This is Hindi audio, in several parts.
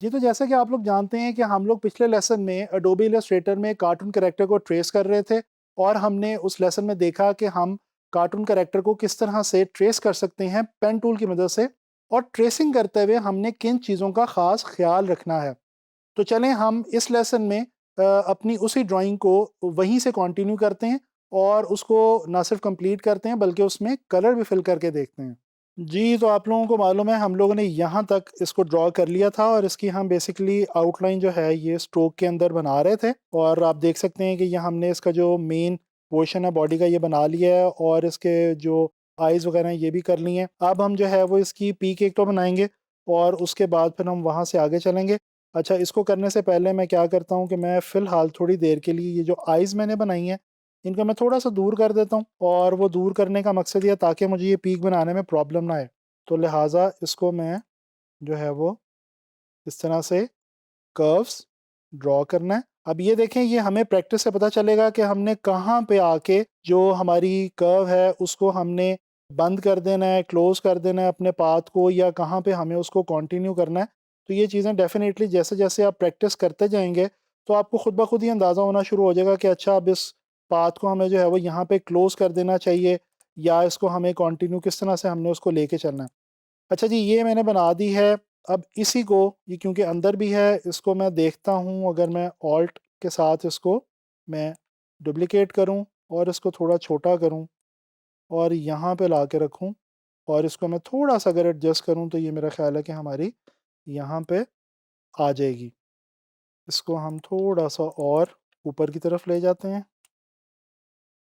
जी, तो जैसे कि आप लोग जानते हैं कि हम लोग पिछले लेसन में एडोबी इलस्ट्रेटर में कार्टून कैरेक्टर को ट्रेस कर रहे थे और हमने उस लेसन में देखा कि हम कार्टून कैरेक्टर को किस तरह से ट्रेस कर सकते हैं पेन टूल की मदद से। और ट्रेसिंग करते हुए हमने किन चीज़ों का ख़ास ख्याल रखना है। तो चलें हम इस लेसन में अपनी उसी ड्राइंग को वहीं से कंटिन्यू करते हैं और उसको ना सिर्फ कंप्लीट करते हैं बल्कि उसमें कलर भी फिल करके देखते हैं। जी, तो आप लोगों को मालूम है हम लोगों ने यहाँ तक इसको ड्रॉ कर लिया था और इसकी हम बेसिकली आउटलाइन जो है ये स्ट्रोक के अंदर बना रहे थे। और आप देख सकते हैं कि यहाँ हमने इसका जो मेन पोर्शन है बॉडी का ये बना लिया है और इसके जो आइज़ वगैरह हैं ये भी कर ली हैं। अब हम जो है वो इसकी पीक एक तो बनाएँगे और उसके बाद फिर हम वहाँ से आगे चलेंगे। अच्छा, इसको करने से पहले मैं क्या करता हूँ कि मैं फ़िलहाल थोड़ी देर के लिए ये जो आइज़ मैंने बनाई हैं इनको मैं थोड़ा-सा दूर कर देता हूँ और वो दूर करने का मकसद ये है ताकि मुझे ये पीक बनाने में प्रॉब्लम ना आए। तो लिहाज़ा इसको मैं जो है वो इस तरह से कर्व्स ड्रॉ करना है। अब ये देखें ये हमें प्रैक्टिस से पता चलेगा कि हमने कहाँ पे आके जो हमारी कर्व है उसको हमने बंद कर देना है, क्लोज़ कर देना है अपने पाथ को, या कहाँ पे हमें उसको कंटिन्यू करना है। तो ये चीज़ें डेफ़िनेटली जैसे-जैसे आप प्रैक्टिस करते जाएँगे तो आपको खुद ब खुद ही अंदाज़ा होना शुरू हो जाएगा कि अच्छा अब इस पाथ को हमें जो है वो यहाँ पे क्लोज़ कर देना चाहिए या इसको हमें कंटिन्यू किस तरह से हमने उसको लेके चलना है। अच्छा जी, ये मैंने बना दी है। अब इसी को ये क्योंकि अंदर भी है, इसको मैं देखता हूँ अगर मैं ऑल्ट के साथ इसको मैं डुप्लिकेट करूँ और इसको थोड़ा छोटा करूँ और यहाँ पे ला के रखूँ और इसको मैं थोड़ा-सा अगर एडजस्ट करूँ तो ये मेरा ख़्याल है कि हमारी यहाँ पे आ जाएगी। इसको हम थोड़ा-सा और ऊपर की तरफ ले जाते हैं।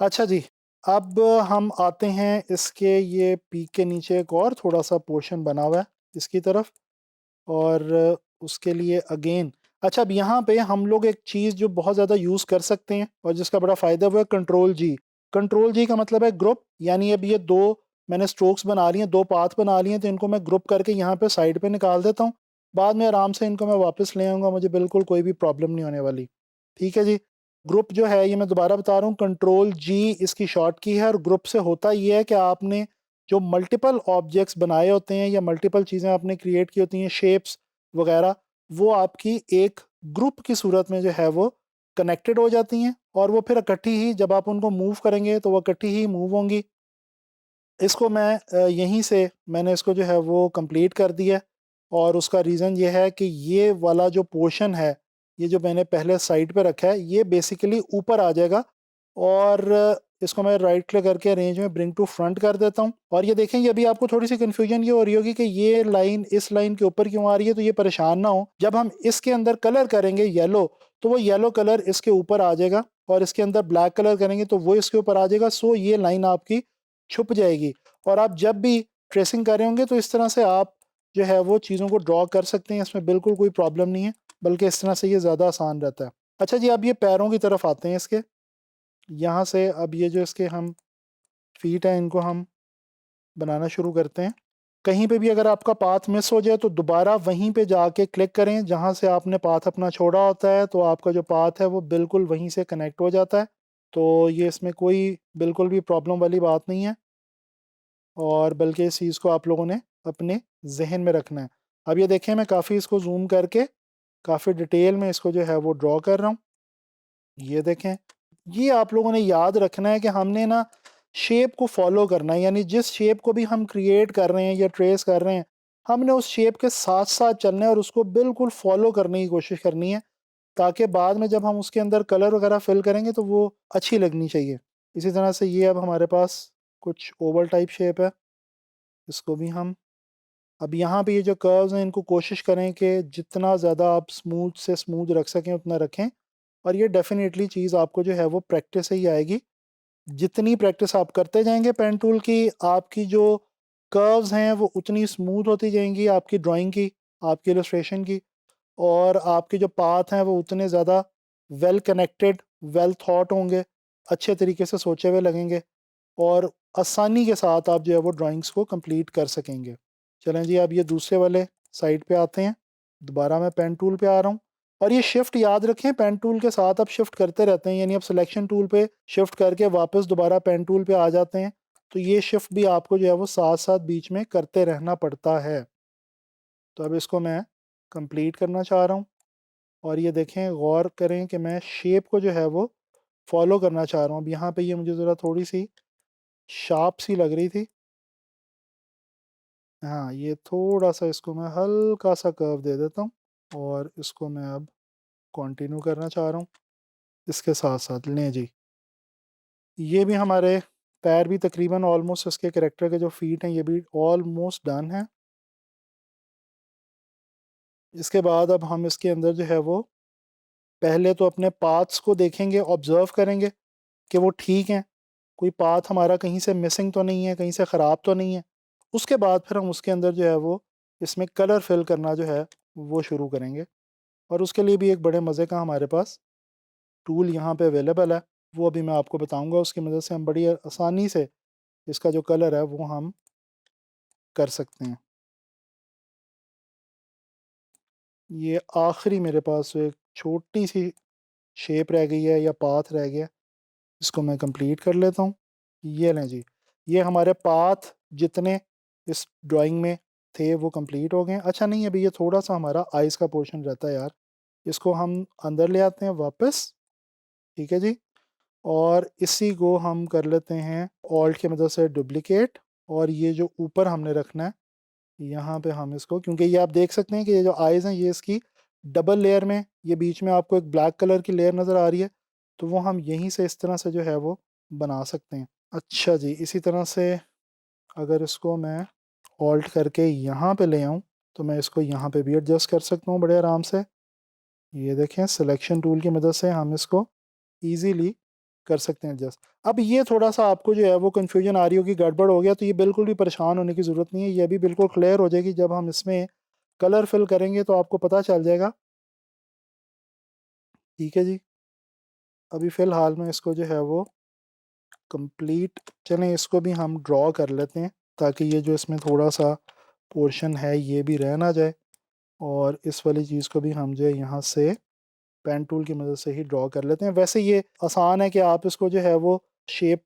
अच्छा जी, अब हम आते हैं इसके ये पीक के नीचे एक और थोड़ा-सा पोर्शन बना हुआ है इसकी तरफ। और उसके लिए अगेन अच्छा, अब यहाँ पे हम लोग एक चीज़ जो बहुत ज़्यादा यूज़ कर सकते हैं और जिसका बड़ा फ़ायदा वो है कंट्रोल जी। कंट्रोल जी का मतलब है ग्रुप, यानी अब ये 2 मैंने स्ट्रोक्स बना ली हैं, 2 पाथ बना लिए हैं तो इनको मैं ग्रुप करके यहाँ पे साइड पे निकाल देता हूँ। बाद में आराम से इनको मैं वापस ले आऊँगा, मुझे बिल्कुल कोई भी प्रॉब्लम नहीं होने वाली। ठीक है जी। ग्रुप जो है ये मैं दोबारा बता रहा हूँ, कंट्रोल जी इसकी शॉर्ट की है और ग्रुप से होता ये है कि आपने जो मल्टीपल ऑब्जेक्ट्स बनाए होते हैं या मल्टीपल चीज़ें आपने क्रिएट की होती हैं, शेप्स वगैरह, वो आपकी एक ग्रुप की सूरत में जो है वो कनेक्टेड हो जाती हैं और वो फिर इकट्ठी ही जब आप उनको मूव करेंगे तो वो इकट्ठी ही मूव होंगी। इसको मैं यहीं से मैंने इसको जो है वो कंप्लीट कर दिया है और उसका रीज़न ये है कि ये वाला जो पोर्शन है, ये जो मैंने पहले साइड पे रखा है, ये बेसिकली ऊपर आ जाएगा और इसको मैं राइट क्लिक करके रेंज में ब्रिंग टू फ्रंट कर देता हूँ। और ये देखें, ये अभी आपको थोड़ी-सी कन्फ्यूजन ये हो रही होगी कि ये लाइन इस लाइन के ऊपर क्यों आ रही है, तो ये परेशान ना हो। जब हम इसके अंदर कलर करेंगे येलो, तो वो येलो कलर इसके ऊपर आ जाएगा और इसके अंदर ब्लैक कलर करेंगे तो वो इसके ऊपर आ जाएगा। सो ये लाइन आपकी छुप जाएगी और आप जब भी ट्रेसिंग कर रहे होंगे तो इस तरह से आप जो है वो चीज़ों को ड्रॉ कर सकते हैं, इसमें बिल्कुल कोई प्रॉब्लम नहीं है, बल्कि इस तरह से ये ज़्यादा आसान रहता है। अच्छा जी, अब ये पैरों की तरफ आते हैं इसके। यहाँ से अब ये जो इसके हम फ़ीट हैं इनको हम बनाना शुरू करते हैं। कहीं पे भी अगर आपका पाथ मिस हो जाए तो दोबारा वहीं पे जाके क्लिक करें जहाँ से आपने पाथ अपना छोड़ा होता है, तो आपका जो पाथ है वो बिल्कुल वहीं से कनेक्ट हो जाता है। तो ये इसमें कोई बिल्कुल भी प्रॉब्लम वाली बात नहीं है और बल्कि इस चीज़ को आप लोगों ने अपने ज़हन में रखना है। अब ये देखें, मैं काफ़ी इसको ज़ूम करके काफ़ी डिटेल में इसको जो है वो ड्रॉ कर रहा हूँ। ये देखें, ये आप लोगों ने याद रखना है कि हमने ना शेप को फ़ॉलो करना है, यानी जिस शेप को भी हम क्रिएट कर रहे हैं या ट्रेस कर रहे हैं, हमने उस शेप के साथ-साथ चलना है और उसको बिल्कुल फ़ॉलो करने की कोशिश करनी है, ताकि बाद में जब हम उसके अंदर कलर वगैरह फ़िल करेंगे तो वो अच्छी लगनी चाहिए। इसी तरह से ये अब हमारे पास कुछ ओवल टाइप शेप है, इसको भी हम अब यहाँ पे ये जो कर्व्स हैं इनको कोशिश करें कि जितना ज़्यादा आप स्मूथ से स्मूथ रख सकें उतना रखें और ये डेफ़िनेटली चीज़ आपको जो है वो प्रैक्टिस से ही आएगी। जितनी प्रैक्टिस आप करते जाएँगे पेन टूल की, आपकी जो कर्व्स हैं वो उतनी स्मूथ होती जाएँगी, आपकी ड्राइंग की, आपकी इलस्ट्रेशन की, और आपके जो पाथ हैं वो उतने ज़्यादा वेल कनेक्टेड, वेल थॉट होंगे, अच्छे तरीके से सोचे हुए लगेंगे और आसानी के साथ आप जो है वो ड्राइंग्स को कंप्लीट कर सकेंगे। चलें जी, अब ये दूसरे वाले साइड पे आते हैं। दोबारा मैं पेन टूल पे आ रहा हूँ और ये शिफ्ट याद रखें, पेन टूल के साथ आप शिफ्ट करते रहते हैं, यानी आप सिलेक्शन टूल पे शिफ्ट करके वापस दोबारा पेन टूल पे आ जाते हैं। तो ये शिफ्ट भी आपको जो है वो साथ-साथ बीच में करते रहना पड़ता है। तो अब इसको मैं कंप्लीट करना चाह रहा हूँ। और ये देखें, गौर करें कि मैं शेप को जो है वो फॉलो करना चाह रहा हूँ। अब यहाँ पे ये मुझे ज़रा थोड़ी सी शार्प सी लग रही थी। हाँ, ये थोड़ा सा इसको मैं हल्का सा कर्व दे देता हूँ और इसको मैं अब कंटिन्यू करना चाह रहा हूँ इसके साथ साथ। लें जी, ये भी हमारे पैर भी तकरीबन ऑलमोस्ट, इसके करेक्टर के जो फीट हैं ये भी ऑलमोस्ट डन है। इसके बाद अब हम इसके अंदर जो है वो पहले तो अपने पाथ्स को देखेंगे, ऑब्जर्व करेंगे कि वो ठीक हैं, कोई पाथ हमारा कहीं से मिसिंग तो नहीं है, कहीं से ख़राब तो नहीं है। उसके बाद फिर हम उसके अंदर जो है वो इसमें कलर फिल करना जो है वो शुरू करेंगे। और उसके लिए भी एक बड़े मज़े का हमारे पास टूल यहाँ पे अवेलेबल है, वो अभी मैं आपको बताऊंगा। उसकी मदद से हम बड़ी आसानी से इसका जो कलर है वो हम कर सकते हैं। ये आखिरी मेरे पास एक छोटी सी शेप रह गई है या पाथ रह गया, इसको मैं कंप्लीट कर लेता हूँ। ये लें जी, ये हमारे पाथ जितने इस ड्राइंग में थे वो कंप्लीट हो गए। अच्छा नहीं, अभी ये थोड़ा सा हमारा आइज़ का पोर्शन रहता है यार, इसको हम अंदर ले आते हैं वापस। ठीक है जी, और इसी को हम कर लेते हैं ऑल्ट की मदद से डुप्लिकेट। और ये जो ऊपर हमने रखना है यहाँ पे हम इसको, क्योंकि ये आप देख सकते हैं कि ये जो आइज़ हैं ये इसकी डबल लेयर में, ये बीच में आपको एक ब्लैक कलर की लेयर नज़र आ रही है, तो वो हम यहीं से इस तरह से जो है वो बना सकते हैं। अच्छा जी, इसी तरह से अगर इसको मैं ऑल्ट करके यहाँ पे ले आऊँ तो मैं इसको यहाँ पे भी एडजस्ट कर सकता हूँ बड़े आराम से। ये देखें, सिलेक्शन टूल की मदद से हम इसको ईजीली कर सकते हैं एडजस्ट। अब ये थोड़ा सा आपको जो है वो कन्फ्यूजन आ रही होगी, गड़बड़ हो गया, तो ये बिल्कुल भी परेशान होने की ज़रूरत नहीं है, ये भी बिल्कुल क्लियर हो जाएगी जब हम इसमें कलर फिल करेंगे तो आपको पता चल जाएगा। ठीक है जी, अभी फ़िलहाल में इसको जो है वो कंप्लीट, चलें इसको भी हम ड्रॉ कर लेते हैं ताकि ये जो इसमें थोड़ा सा पोर्शन है ये भी रह ना जाए। और इस वाली चीज़ को भी हम जो है यहाँ से पेन टूल की मदद से ही ड्रॉ कर लेते हैं। वैसे ये आसान है कि आप इसको जो है वो शेप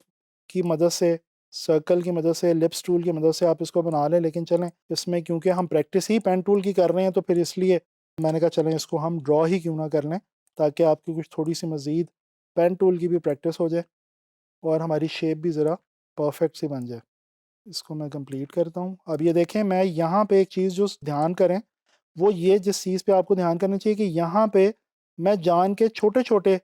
की मदद से, सर्कल की मदद से, लिप्स टूल की मदद से आप इसको बना लें, लेकिन चलें इसमें क्योंकि हम प्रैक्टिस ही पेन टूल की कर रहे हैं तो फिर इसलिए मैंने कहा चलें इसको हम ड्रॉ ही क्यों ना कर लें, ताकि आपकी कुछ थोड़ी सी मज़ीद पेन टूल की भी प्रैक्टिस हो जाए और हमारी शेप भी ज़रा परफेक्ट सी बन जाए। इसको मैं कंप्लीट करता हूँ। अब ये देखें, मैं यहाँ पे एक चीज़ जो ध्यान करें वो ये, जिस चीज़ पे आपको ध्यान करना चाहिए कि यहाँ पे मैं जान के छोटे छोटे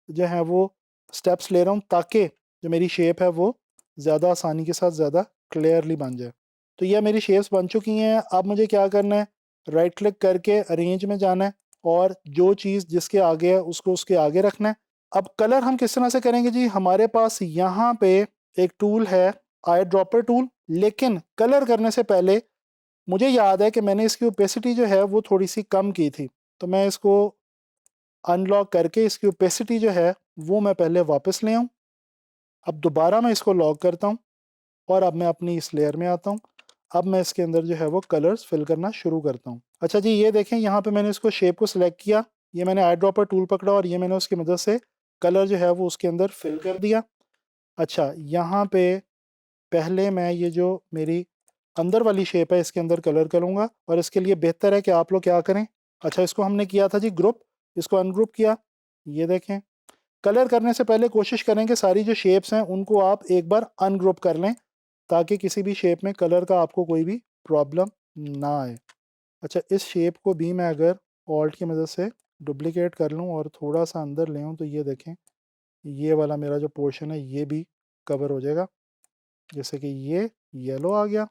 जो हैं वो स्टेप्स ले रहा हूँ ताकि जो मेरी शेप है वो ज़्यादा आसानी के साथ ज़्यादा क्लियरली बन जाए। तो ये मेरी शेप्स बन चुकी हैं। अब मुझे क्या करना है, राइट क्लिक करके अरेंज में जाना है और जो चीज़ जिसके आगे है उसको उसके आगे रखना है। अब कलर हम किस तरह से करेंगे जी, हमारे पास यहाँ पे एक टूल है आई ड्रॉपर टूल, लेकिन कलर करने से पहले मुझे याद है कि मैंने इसकी ओपेसिटी जो है वो थोड़ी सी कम की थी, तो मैं इसको अनलॉक करके इसकी ओपेसिटी जो है वो मैं पहले वापस ले आऊँ। अब दोबारा मैं इसको लॉक करता हूँ और अब मैं अपनी इस लेयर में आता हूँ। अब मैं इसके अंदर जो है वो कलर्स फिल करना शुरू करता हूँ। अच्छा जी, ये देखें, यहाँ पे मैंने इसको शेप को सिलेक्ट किया, ये मैंने आई ड्रॉपर टूल पकड़ा और ये मैंने उसकी मदद से कलर जो है वो उसके अंदर फिल कर दिया। अच्छा, यहाँ पे पहले मैं ये जो मेरी अंदर वाली शेप है इसके अंदर कलर करूँगा और इसके लिए बेहतर है कि आप लोग क्या करें। अच्छा, इसको हमने किया था जी ग्रुप, इसको अनग्रुप किया। ये देखें, कलर करने से पहले कोशिश करें कि सारी जो शेप्स हैं उनको आप एक बार अनग्रुप कर लें ताकि किसी भी शेप में कलर का आपको कोई भी प्रॉब्लम ना आए। अच्छा, इस शेप को भी मैं अगर ऑल्ट की मदद से डुप्लिकेट कर लूँ और थोड़ा सा अंदर ले आऊँ तो ये देखें, ये वाला मेरा जो पोर्शन है ये भी कवर हो जाएगा। जैसे कि ये येलो आ गया,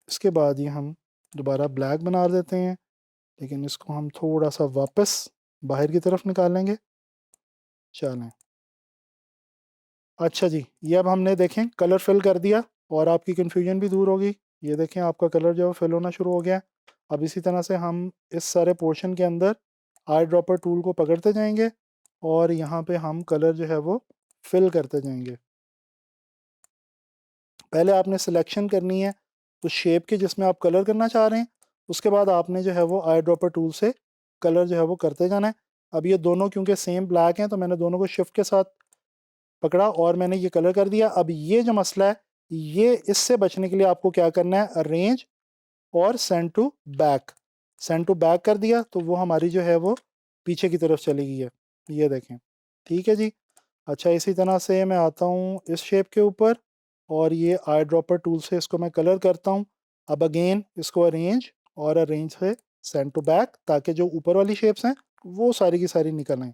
इसके बाद ये हम दोबारा ब्लैक बना देते हैं, लेकिन इसको हम थोड़ा सा वापस बाहर की तरफ निकालेंगे। चलें, अच्छा जी, ये अब हमने देखें कलर फिल कर दिया और आपकी कन्फ्यूजन भी दूर होगी। ये देखें, आपका कलर जो है फिल होना शुरू हो गया है। अब इसी तरह से हम इस सारे पोर्शन के अंदर आई ड्रॉपर टूल को पकड़ते जाएंगे और यहाँ पे हम कलर जो है वो फिल करते जाएंगे। पहले आपने सिलेक्शन करनी है उस शेप की जिसमें आप कलर करना चाह रहे हैं, उसके बाद आपने जो है वो आई ड्रॉपर टूल से कलर जो है वो करते जाना है। अब ये दोनों क्योंकि सेम ब्लैक हैं तो मैंने दोनों को शिफ्ट के साथ पकड़ा और मैंने ये कलर कर दिया। अब ये जो मसला है, ये इससे बचने के लिए आपको क्या करना है, अरेंज और send to back. Send to back कर दिया तो वो हमारी जो है वो पीछे की तरफ चली गई है, ये देखें। ठीक है जी। अच्छा, इसी तरह से मैं आता हूँ इस शेप के ऊपर और ये आई ड्रॉपर टूल से इसको मैं कलर करता हूँ। अब अगेन इसको अरेंज और अरेंज से सेंड टू बैक, ताकि जो ऊपर वाली शेप्स हैं वो सारी की सारी निकल आएँ।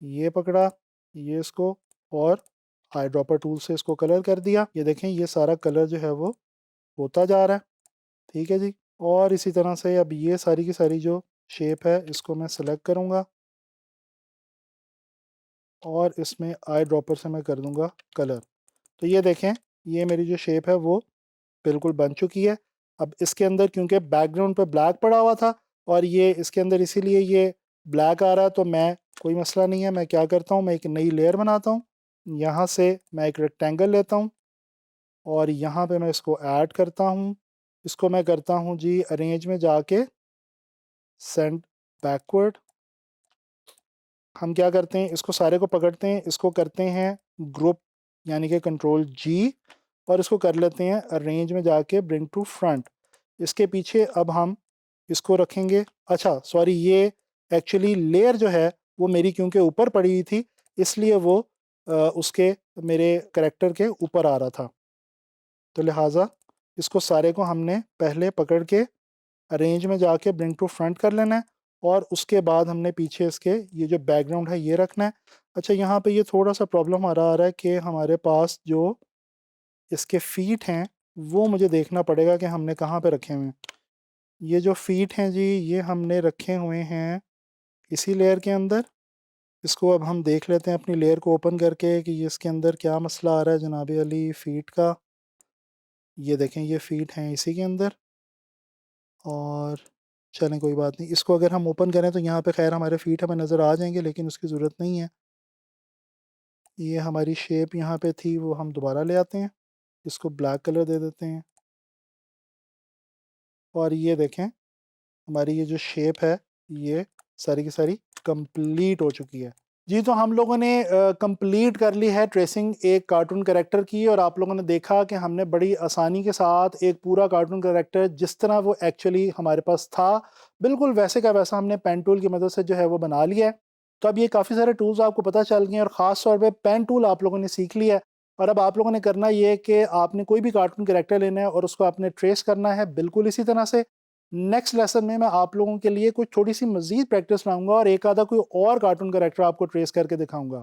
ये पकड़ा, ये इसको, और आई ड्रॉपर टूल से इसको कलर कर दिया। ये देखें ये सारा कलर जो है वो होता जा रहा है। ठीक है जी। और इसी तरह से अब ये सारी की सारी जो शेप है इसको मैं सेलेक्ट करूँगा और इसमें आई ड्रॉपर से मैं कर दूँगा कलर। तो ये देखें ये मेरी जो शेप है वो बिल्कुल बन चुकी है। अब इसके अंदर क्योंकि बैकग्राउंड पे ब्लैक पड़ा हुआ था और ये इसके अंदर इसीलिए ये ब्लैक आ रहा है, तो मैं कोई मसला नहीं है, मैं क्या करता हूँ, मैं एक नई लेयर बनाता हूँ। यहाँ से मैं एक रेक्टेंगल लेता हूँ और यहाँ पे मैं इसको ऐड करता हूँ। इसको मैं करता हूँ जी अरेंज में जाके सेंड बैकवर्ड। हम क्या करते हैं, इसको सारे को पकड़ते हैं, इसको करते हैं ग्रुप यानी कि कंट्रोल जी, और इसको कर लेते हैं अरेंज में जाके ब्रिंग टू फ्रंट। इसके पीछे अब हम इसको रखेंगे। अच्छा सॉरी, ये एक्चुअली लेयर जो है वो मेरी क्योंकि ऊपर पड़ी हुई थी इसलिए वो उसके मेरे करेक्टर के ऊपर आ रहा था, तो लिहाजा इसको सारे को हमने पहले पकड़ के अरेंज में जाके ब्रिंग टू फ्रंट कर लेना है और उसके बाद हमने पीछे इसके ये जो बैकग्राउंड है ये रखना है। अच्छा, यहाँ पे ये थोड़ा सा प्रॉब्लम आ रहा है कि हमारे पास जो इसके फीट हैं वो मुझे देखना पड़ेगा कि हमने कहाँ पे रखे हुए हैं। ये जो फीट हैं जी ये हमने रखे हुए हैं इसी लेयर के अंदर। इसको अब हम देख लेते हैं अपनी लेयर को ओपन करके कि ये इसके अंदर क्या मसला आ रहा है जनाब अली फीट का। ये देखें ये फीट हैं इसी के अंदर, और चलें कोई बात नहीं, इसको अगर हम ओपन करें तो यहाँ पे खैर हमारे फीट हमें नज़र आ जाएंगे लेकिन उसकी ज़रूरत नहीं है। ये हमारी शेप यहाँ पे थी वो हम दोबारा ले आते हैं, इसको ब्लैक कलर दे देते हैं और ये देखें हमारी ये जो शेप है ये सारी की सारी कंप्लीट हो चुकी है। जी, तो हम लोगों ने कंप्लीट कर ली है ट्रेसिंग एक कार्टून कैरेक्टर की, और आप लोगों ने देखा कि हमने बड़ी आसानी के साथ एक पूरा कार्टून कैरेक्टर जिस तरह वो एक्चुअली हमारे पास था बिल्कुल वैसे का वैसा हमने पेन टूल की मदद से जो है वो बना लिया है। तो अब ये काफ़ी सारे टूल्स आपको पता चल गए हैं और ख़ास तौर पे पेन टूल आप लोगों ने सीख लिया है। और अब आप लोगों ने करना ये है कि आपने कोई भी कार्टून कैरेक्टर लेना है और उसको आपने ट्रेस करना है बिल्कुल इसी तरह से। नेक्स्ट लेसन में मैं आप लोगों के लिए कुछ थोड़ी सी मजीद प्रैक्टिस लाऊंगा और एक आधा कोई और कार्टून कैरेक्टर आपको ट्रेस करके दिखाऊंगा।